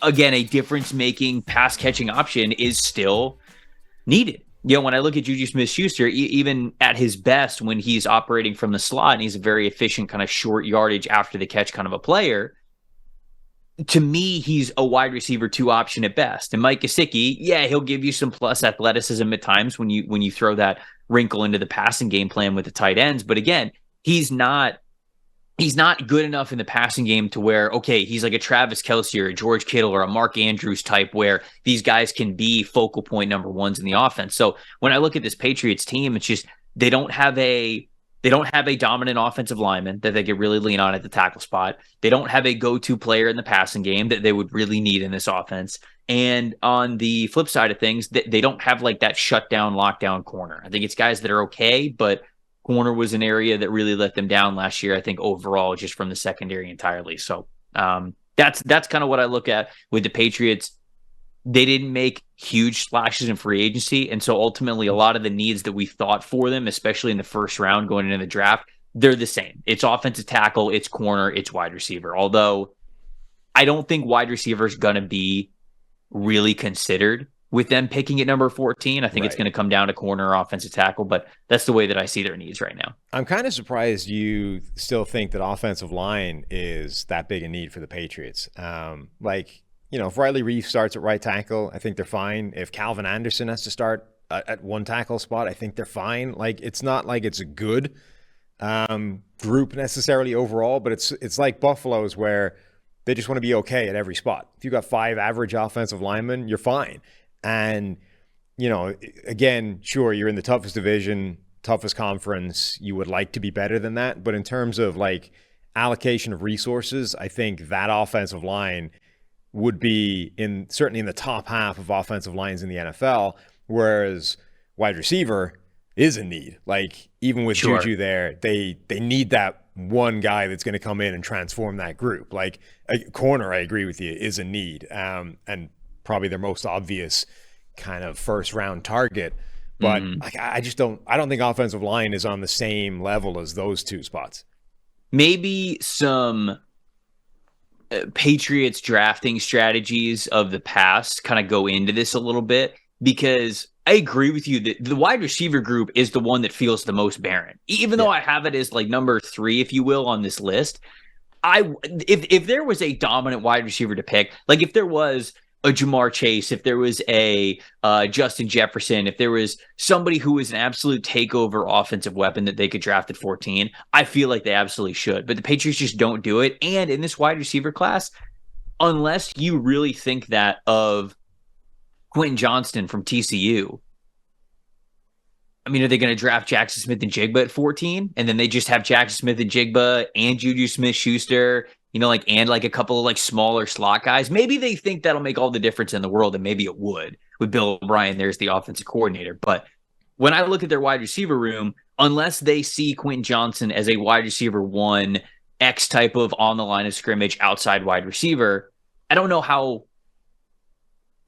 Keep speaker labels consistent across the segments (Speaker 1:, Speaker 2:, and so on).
Speaker 1: again, a difference-making pass-catching option is still needed. When I look at Juju Smith-Schuster, even at his best when he's operating from the slot and he's a very efficient kind of short yardage after the catch kind of a player, to me, he's a wide receiver 2 option at best. And Mike Gesicki, he'll give you some plus athleticism at times when you throw that wrinkle into the passing game plan with the tight ends. But again, he's not good enough in the passing game to where, okay, he's like a Travis Kelce or a George Kittle or a Mark Andrews type where these guys can be focal point number ones in the offense. So when I look at this Patriots team, it's just they don't have a dominant offensive lineman that they could really lean on at the tackle spot. They don't have a go-to player in the passing game that they would really need in this offense. And on the flip side of things, they don't have like that shutdown, lockdown corner. I think it's guys that are okay, but corner was an area that really let them down last year, I think, overall, just from the secondary entirely. So that's kind of what I look at with the Patriots. They didn't make huge splashes in free agency. And so ultimately, a lot of the needs that we thought for them, especially in the first round going into the draft, they're the same. It's offensive tackle, it's corner, it's wide receiver. Although I don't think wide receiver is going to be really considered with them picking at number 14. I think it's going to come down to corner or offensive tackle, but that's the way that I see their needs right now.
Speaker 2: I'm kind of surprised you still think that offensive line is that big a need for the Patriots. If Riley Reef starts at right tackle, I think they're fine. If Calvin Anderson has to start at one tackle spot, I think they're fine. Like, it's not like it's a good group necessarily overall, but it's like Buffalo's where they just want to be okay at every spot. If you got 5 average offensive linemen, you're fine. And, again, sure, you're in the toughest division, toughest conference. You would like to be better than that. But in terms of like allocation of resources, I think that offensive line would be certainly in the top half of offensive lines in the NFL, whereas wide receiver is a need. Like, even with Juju there, they need that one guy that's going to come in and transform that group. Like, a corner, I agree with you, is a need, and probably their most obvious kind of first round target. But I don't think offensive line is on the same level as those two spots.
Speaker 1: Maybe some Patriots drafting strategies of the past kind of go into this a little bit, because I agree with you that the wide receiver group is the one that feels the most barren, even though I have it as like number 3, if you will, on this list. If there was a dominant wide receiver to pick, like if there was a Jamar Chase, if there was a Justin Jefferson, if there was somebody who was an absolute takeover offensive weapon that they could draft at 14, I feel like they absolutely should. But the Patriots just don't do it. And in this wide receiver class, unless you really think that of Quentin Johnston from TCU, I mean, are they going to draft Jackson Smith and Jigba at 14? And then they just have Jackson Smith and Jigba and Juju Smith-Schuster, and a couple of like smaller slot guys? Maybe they think that'll make all the difference in the world, and maybe it would with Bill O'Brien. There's the offensive coordinator. But when I look at their wide receiver room, unless they see Quentin Johnson as a wide receiver 1, X type of on the line of scrimmage outside wide receiver, I don't know how.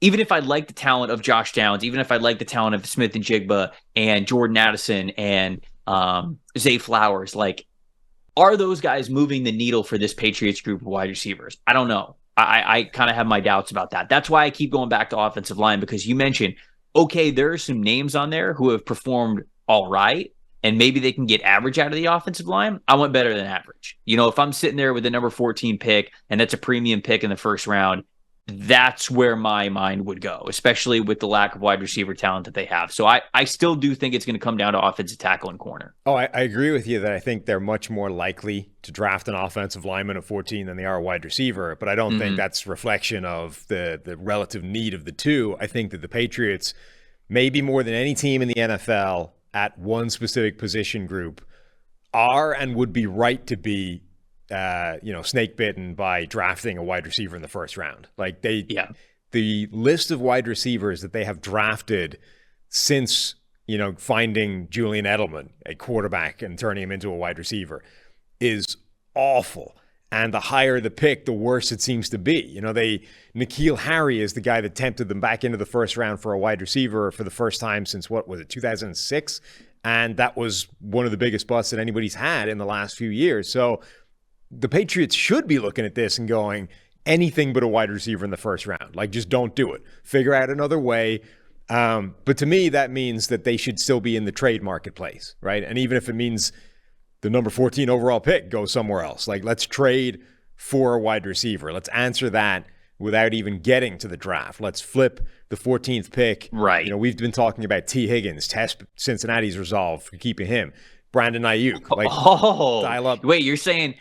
Speaker 1: Even if I like the talent of Josh Downs, even if I like the talent of Smith and Jigba and Jordan Addison and Zay Flowers, like, are those guys moving the needle for this Patriots group of wide receivers? I don't know. I kind of have my doubts about that. That's why I keep going back to offensive line, because you mentioned, okay, there are some names on there who have performed all right, and maybe they can get average out of the offensive line. I want better than average. If I'm sitting there with the number 14 pick, and that's a premium pick in the first round, that's where my mind would go, especially with the lack of wide receiver talent that they have. So I still do think it's going to come down to offensive tackle and corner.
Speaker 2: Oh, I agree with you that I think they're much more likely to draft an offensive lineman at 14 than they are a wide receiver, but I don't think that's reflection of the relative need of the two. I think that the Patriots, maybe more than any team in the NFL at one specific position group, are and would be right to be snake bitten by drafting a wide receiver in the first round. Like, the list of wide receivers that they have drafted since, finding Julian Edelman, a quarterback, and turning him into a wide receiver is awful. And the higher the pick, the worse it seems to be. N'Keal Harry is the guy that tempted them back into the first round for a wide receiver for the first time since, 2006? And that was one of the biggest busts that anybody's had in the last few years. So the Patriots should be looking at this and going, anything but a wide receiver in the first round. Like, just don't do it. Figure out another way. But to me, that means that they should still be in the trade marketplace, right? And even if it means the number 14 overall pick goes somewhere else, like, let's trade for a wide receiver. Let's answer that without even getting to the draft. Let's flip the 14th pick.
Speaker 1: Right.
Speaker 2: You know, we've been talking about T. Higgins, test Cincinnati's resolve for keeping him. Brandon Ayuk. Like, dial up.
Speaker 1: Wait, you're saying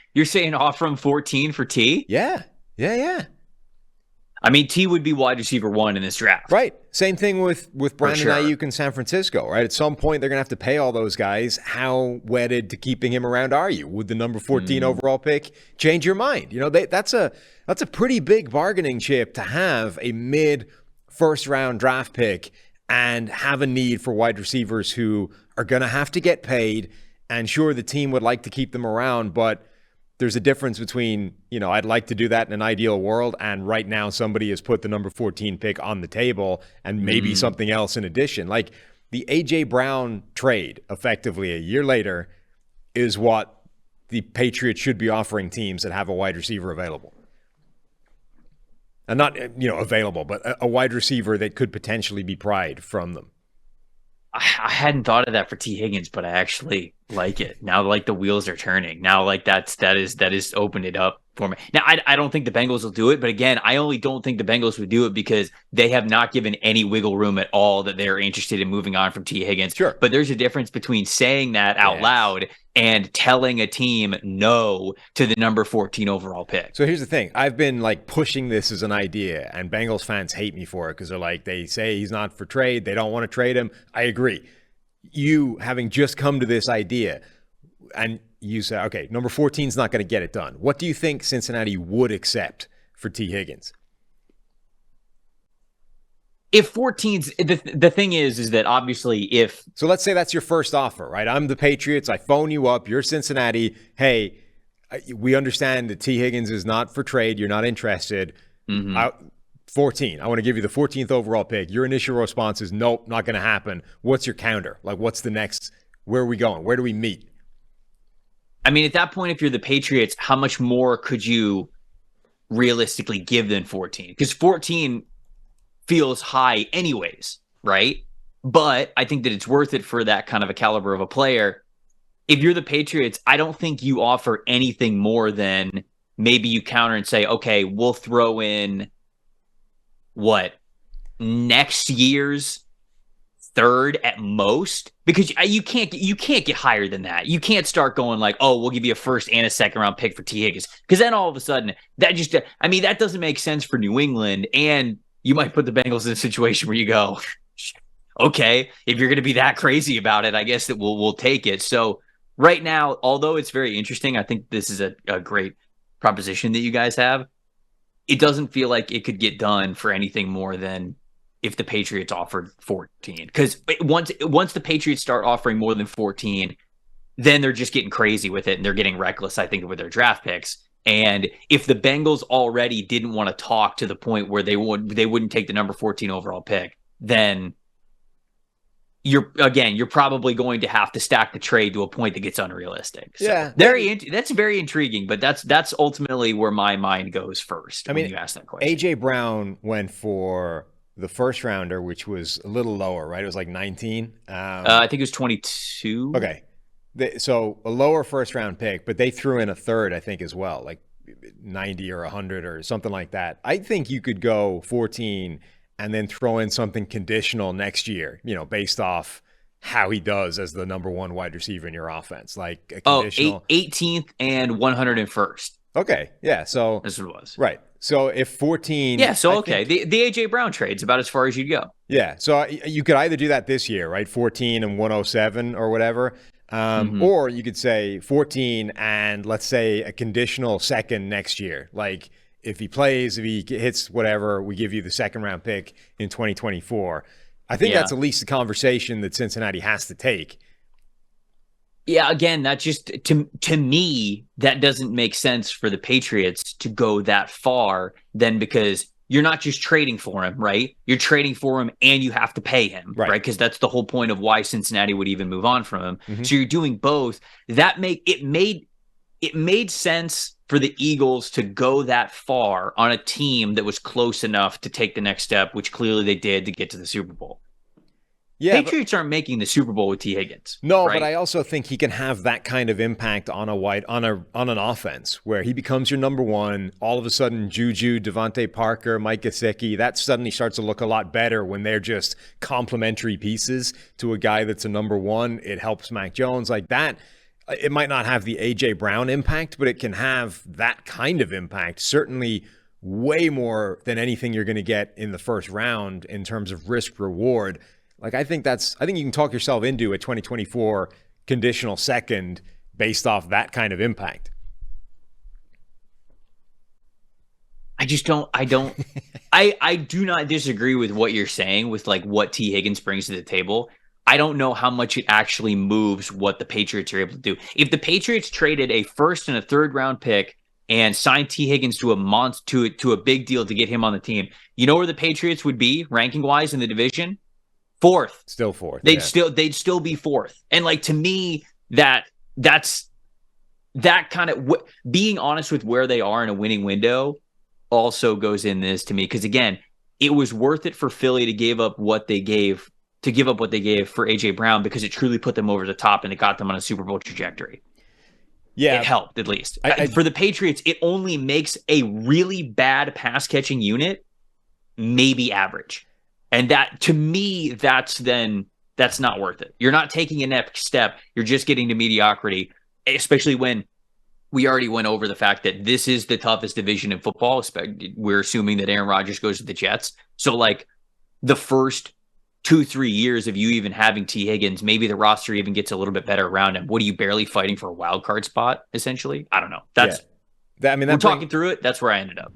Speaker 1: offer him 14 for T?
Speaker 2: Yeah.
Speaker 1: I mean, T would be wide receiver 1 in this draft.
Speaker 2: Right. Same thing with Brandon
Speaker 1: sure.
Speaker 2: Ayuk in San Francisco, right? At some point, they're going to have to pay all those guys. How wedded to keeping him around are you? Would the number 14 overall pick change your mind? You know, that's a pretty big bargaining chip to have a mid-first round draft pick and have a need for wide receivers who are going to have to get paid. And sure, the team would like to keep them around, but there's a difference between, you know, I'd like to do that in an ideal world, and right now somebody has put the number 14 pick on the table and maybe something else in addition. Like, the A.J. Brown trade, effectively a year later, is what the Patriots should be offering teams that have a wide receiver available. And not, you know, available, but a wide receiver that could potentially be pried from them.
Speaker 1: I hadn't thought of that for T. Higgins, but I actually like it. Now, like, the wheels are turning. Now, like, that is opened it up for me. Now, I don't think the Bengals will do it, but again, I only don't think the Bengals would do it because they have not given any wiggle room at all that they're interested in moving on from T. Higgins.
Speaker 2: Sure.
Speaker 1: But there's a difference between saying that out loud and telling a team no to the number 14 overall pick.
Speaker 2: So here's the thing. I've been, like, pushing this as an idea, and Bengals fans hate me for it because they're like, they say he's not for trade. They don't want to trade him. I agree. You, having just come to this idea, and you say, okay, number 14 is not going to get it done. What do you think Cincinnati would accept for T. Higgins?
Speaker 1: If 14's the thing is that obviously if
Speaker 2: so, let's say that's your first offer, right? I'm the Patriots. I phone you up. You're Cincinnati. Hey, we understand that T. Higgins is not for trade. You're not interested. 14. I want to give you the 14th overall pick. Your initial response is nope, not going to happen. What's your counter? Like, what's the next? Where are we going? Where do we meet?
Speaker 1: I mean, at that point, if you're the Patriots, how much more could you realistically give than 14? Because 14 feels high anyways, right? But I think that it's worth it for that kind of a caliber of a player. If you're the Patriots, I don't think you offer anything more than maybe you counter and say, okay, we'll throw in next year's third at most, because you can't get higher than that. You can't start going like, oh, we'll give you a first and a second round pick for T. Higgins, because then all of a sudden that doesn't make sense for New England, and you might put the Bengals in a situation where you go, okay, if you're going to be that crazy about it, I guess that we'll take it. So right now, although it's very interesting, I think this is a great proposition that you guys have. It doesn't feel like it could get done for anything more than if the Patriots offered 14. Because once the Patriots start offering more than 14, then they're just getting crazy with it, and they're getting reckless, I think, with their draft picks. And if the Bengals already didn't want to talk to the point where they wouldn't take the number 14 overall pick, then you're probably going to have to stack the trade to a point that gets unrealistic. So
Speaker 2: yeah,
Speaker 1: that's very intriguing, but that's ultimately where my mind goes first. When you ask that question.
Speaker 2: A.J. Brown went for the first rounder, which was a little lower, right? It was like 19.
Speaker 1: I think it was 22.
Speaker 2: Okay. So a lower first round pick, but they threw in a third, I think, as well, like 90 or 100 or something like that. I think you could go 14 and then throw in something conditional next year, you know, based off how he does as the number one wide receiver in your offense. Like a conditional
Speaker 1: 18th and 101st.
Speaker 2: Okay. Yeah. So
Speaker 1: that's what it was.
Speaker 2: Right. So if 14.
Speaker 1: Yeah. So, okay. The A.J. Brown trade's about as far as you'd go.
Speaker 2: Yeah. So you could either do that this year, right? 14 and 107 or whatever. Or you could say 14 and let's say a conditional second next year. Like if he plays, if he hits whatever, we give you the second round pick in 2024. I think that's at least a conversation that Cincinnati has to take.
Speaker 1: Yeah, again, that just to me, that doesn't make sense for the Patriots to go that far then, because you're not just trading for him, right? You're trading for him and you have to pay him, right? Because that's the whole point of why Cincinnati would even move on from him. So you're doing both. It it made sense for the Eagles to go that far on a team that was close enough to take the next step, which clearly they did to get to the Super Bowl.
Speaker 2: Yeah,
Speaker 1: Patriots aren't making the Super Bowl with T. Higgins.
Speaker 2: no,
Speaker 1: right?
Speaker 2: but I also think he can have that kind of impact on an offense where he becomes your number one. All of a sudden, Juju, Devontae Parker, Mike Gesicki, that suddenly starts to look a lot better when they're just complementary pieces to a guy that's a number one. It helps Mac Jones like that. It might not have the A.J. Brown impact, but it can have that kind of impact. Certainly way more than anything you're going to get in the first round in terms of risk reward. Like, I think you can talk yourself into a 2024 conditional second based off that kind of impact.
Speaker 1: I do not disagree with what you're saying with like what T. Higgins brings to the table. I don't know how much it actually moves what the Patriots are able to do. If the Patriots traded a first and a third round pick and signed T. Higgins to a big deal to get him on the team, you know where the Patriots would be ranking wise in the division? Fourth.
Speaker 2: Still fourth.
Speaker 1: They'd still be fourth. And like, to me, that's that kind of being honest with where they are in a winning window also goes in this to me. Because again, it was worth it for Philly to give up what they gave for AJ Brown, because it truly put them over the top and it got them on a Super Bowl trajectory.
Speaker 2: Yeah,
Speaker 1: it helped at least. For the Patriots, it only makes a really bad pass catching unit maybe average. And that, to me, that's not worth it. You're not taking a next step. You're just getting to mediocrity, especially when we already went over the fact that this is the toughest division in football. We're assuming that Aaron Rodgers goes to the Jets. So, like, the first 2-3 years of you even having T. Higgins, maybe the roster even gets a little bit better around him. What are you, barely fighting for a wild card spot, essentially? I don't know. We're talking through it. That's where I ended up.